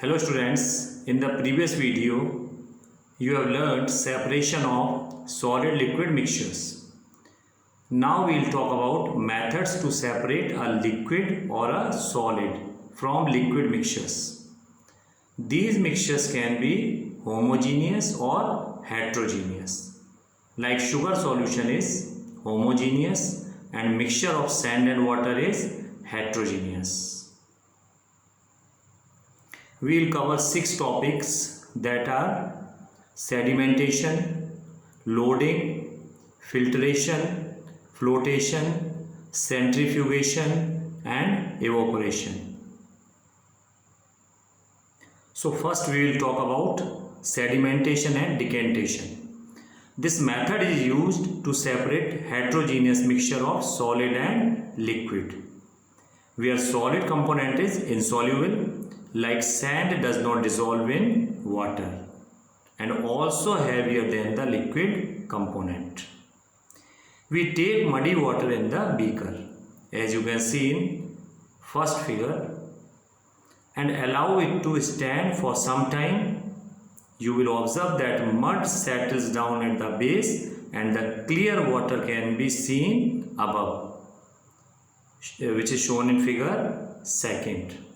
Hello students, in the previous video you have learned separation of solid liquid mixtures. Now we will talk about methods to separate a liquid or a solid from liquid mixtures. These mixtures can be homogeneous or heterogeneous. Like sugar solution is homogeneous and mixture of sand and water is heterogeneous. We will cover 6 topics that are sedimentation, loading, filtration, flotation, centrifugation and evaporation. So first we will talk about sedimentation and decantation. This method is used to separate heterogeneous mixture of solid and liquid, where solid component is insoluble, like sand does not dissolve in water, and also heavier than the liquid component. We take muddy water in the beaker, as you can see in first figure, and allow it to stand for some time. You will observe that mud settles down at the base and the clear water can be seen above, which is shown in figure 2nd.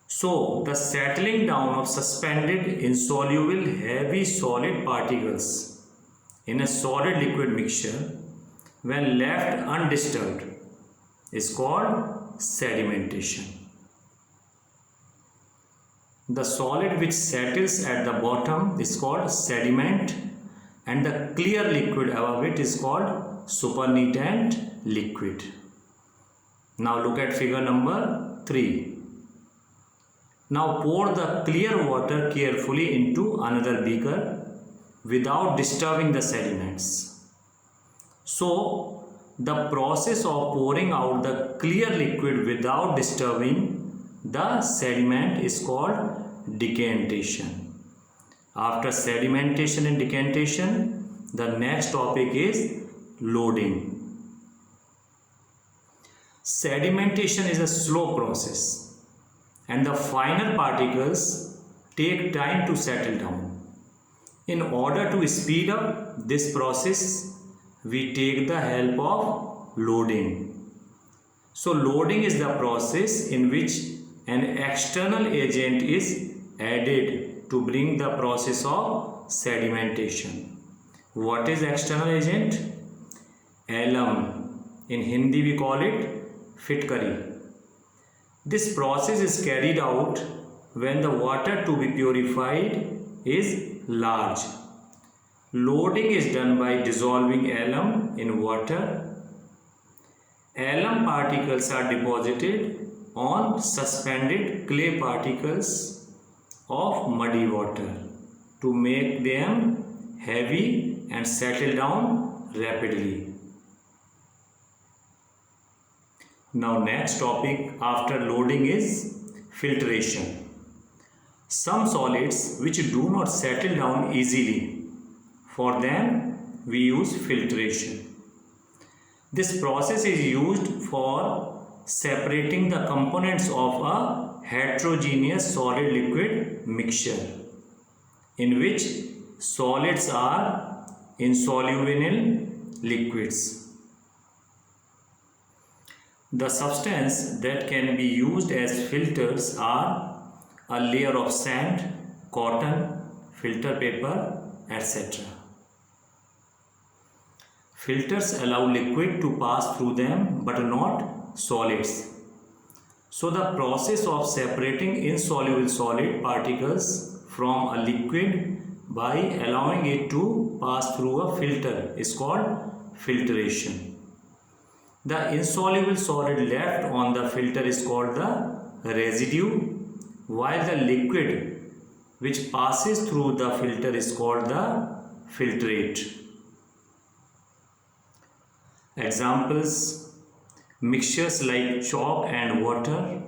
So, the settling down of suspended insoluble heavy solid particles in a solid liquid mixture when left undisturbed is called sedimentation. The solid which settles at the bottom is called sediment and the clear liquid above it is called supernatant liquid. Now look at figure number 3. Now pour the clear water carefully into another beaker without disturbing the sediments. So, the process of pouring out the clear liquid without disturbing the sediment is called decantation. After sedimentation and decantation, the next topic is loading. Sedimentation is a slow process, and the finer particles take time to settle down. In order to speed up this process, we take the help of loading. So loading is the process in which an external agent is added to bring the process of sedimentation. What is external agent? Alum. In Hindi we call it fitkari. This process is carried out when the water to be purified is large. Loading is done by dissolving alum in water. Alum particles are deposited on suspended clay particles of muddy water to make them heavy and settle down rapidly. Now next topic after loading is filtration. Some solids which do not settle down easily, for them we use filtration. This process is used for separating the components of a heterogeneous solid liquid mixture in which solids are insoluble in liquids. The substance that can be used as filters are a layer of sand, cotton, filter paper, etc. Filters allow liquid to pass through them but not solids. So the process of separating insoluble solid particles from a liquid by allowing it to pass through a filter is called filtration. The insoluble solid left on the filter is called the residue, while the liquid which passes through the filter is called the filtrate. Examples: mixtures like chalk and water,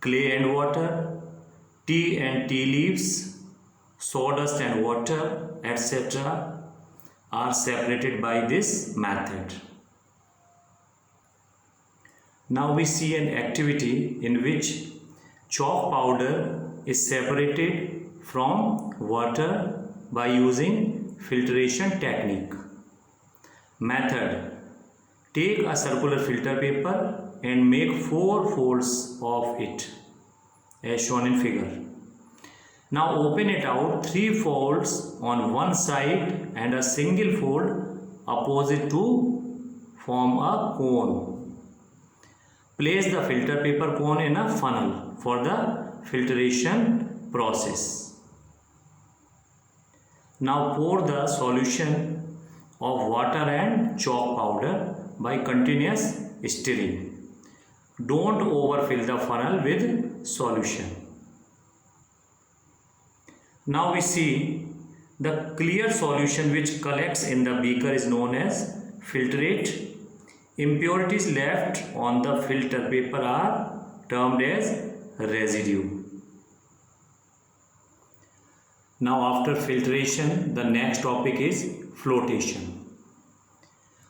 clay and water, tea and tea leaves, sawdust and water, etc. are separated by this method. Now we see an activity in which Chalk powder is separated from water by using filtration technique. Method: take a circular filter paper and make 4 folds of it as shown in figure. Now open it out 3 folds on one side and a single fold opposite to form a cone. Place the filter paper cone in a funnel for the filtration process. Now pour the solution of water and chalk powder by continuous stirring. Don't overfill the funnel with solution. Now we see the clear solution which collects in the beaker is known as filtrate. Impurities left on the filter paper are termed as residue. Now after filtration, the next topic is flotation.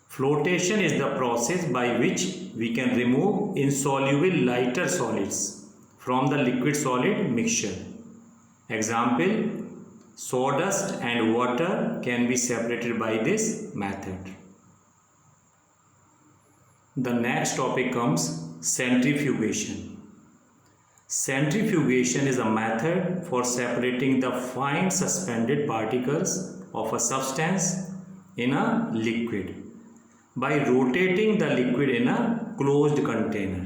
Flotation is the process by which we can remove insoluble lighter solids from the liquid solid mixture. Example, sawdust and water can be separated by this method. The next topic comes centrifugation. Centrifugation is a method for separating the fine suspended particles of a substance in a liquid by rotating the liquid in a closed container.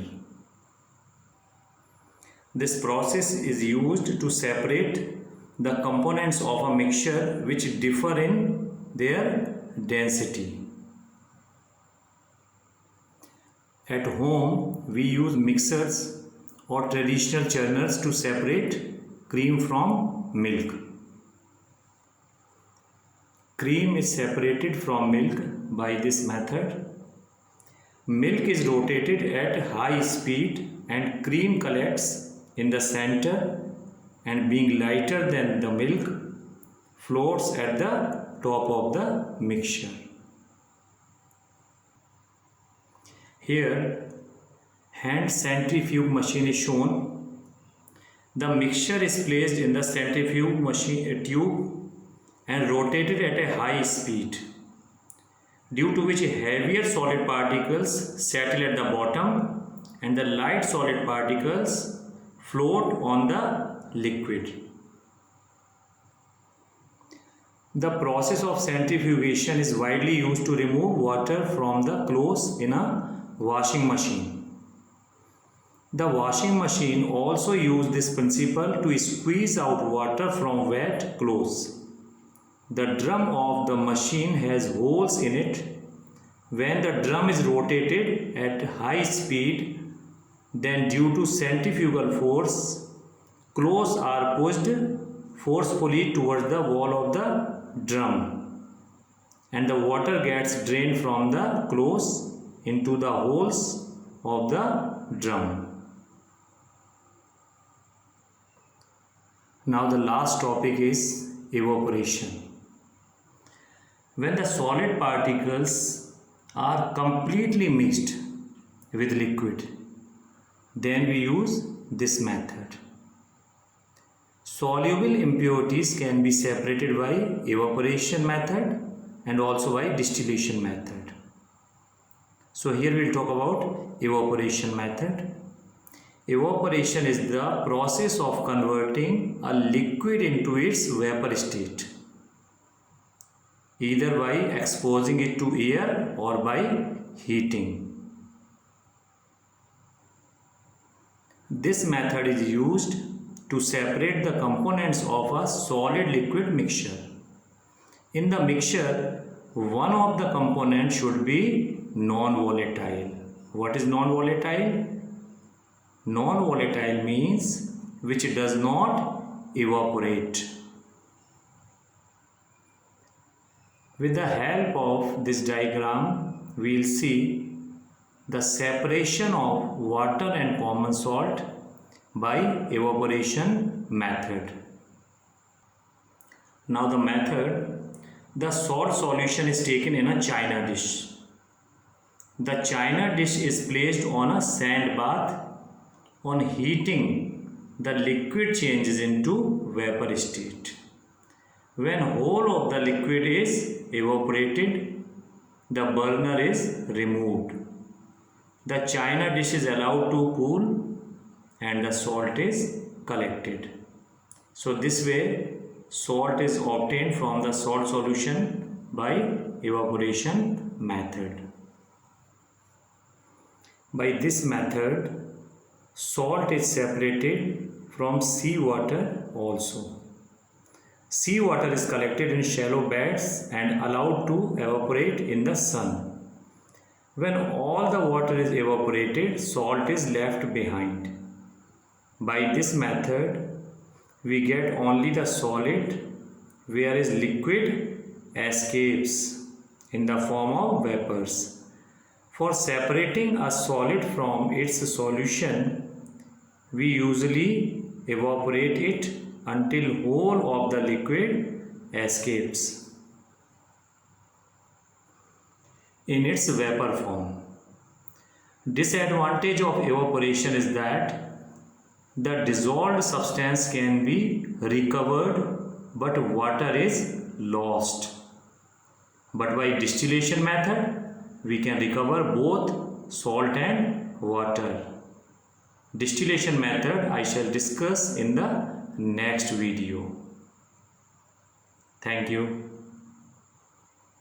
This process is used to separate the components of a mixture which differ in their density. At home, we use mixers or traditional churners to separate cream from milk. Cream is separated from milk by this method. Milk is rotated at high speed and cream collects in the center and being lighter than the milk floats at the top of the mixture. Here, hand centrifuge machine is shown. The mixture is placed in the centrifuge machine tube and rotated at a high speed, due to which heavier solid particles settle at the bottom and the light solid particles float on the liquid. The process of centrifugation is widely used to remove water from the clothes in a washing machine. The washing machine also uses this principle to squeeze out water from wet clothes. The drum of the machine has holes in it. When the drum is rotated at high speed, then due to centrifugal force, clothes are pushed forcefully towards the wall of the drum and the water gets drained from the clothes into the holes of the drum. Now the last topic is evaporation. When the solid particles are completely mixed with liquid, then we use this method. Soluble impurities can be separated by evaporation method and also by distillation method. So here we will talk about evaporation method. Evaporation is the process of converting a liquid into its vapor state, either by exposing it to air or by heating. This method is used to separate the components of a solid liquid mixture. In the mixture, one of the components should be non-volatile. What is non-volatile? Non-volatile means which does not evaporate. With the help of this diagram, we will see the separation of water and common salt by evaporation method. Now the method, the salt solution is taken in a china dish. The china dish is placed on a sand bath. On heating, the liquid changes into vapor state. When whole of the liquid is evaporated, the burner is removed. The china dish is allowed to cool and the salt is collected. So this way salt is obtained from the salt solution by evaporation method. By this method, salt is separated from seawater also. Seawater is collected in shallow beds and allowed to evaporate in the sun. When all the water is evaporated, salt is left behind. By this method, we get only the solid, whereas liquid escapes in the form of vapors. For separating a solid from its solution, we usually evaporate it until whole of the liquid escapes in its vapor form. Disadvantage of evaporation is that the dissolved substance can be recovered but water is lost. But by distillation method, we can recover both salt and water. Distillation method I shall discuss in the next video. Thank you.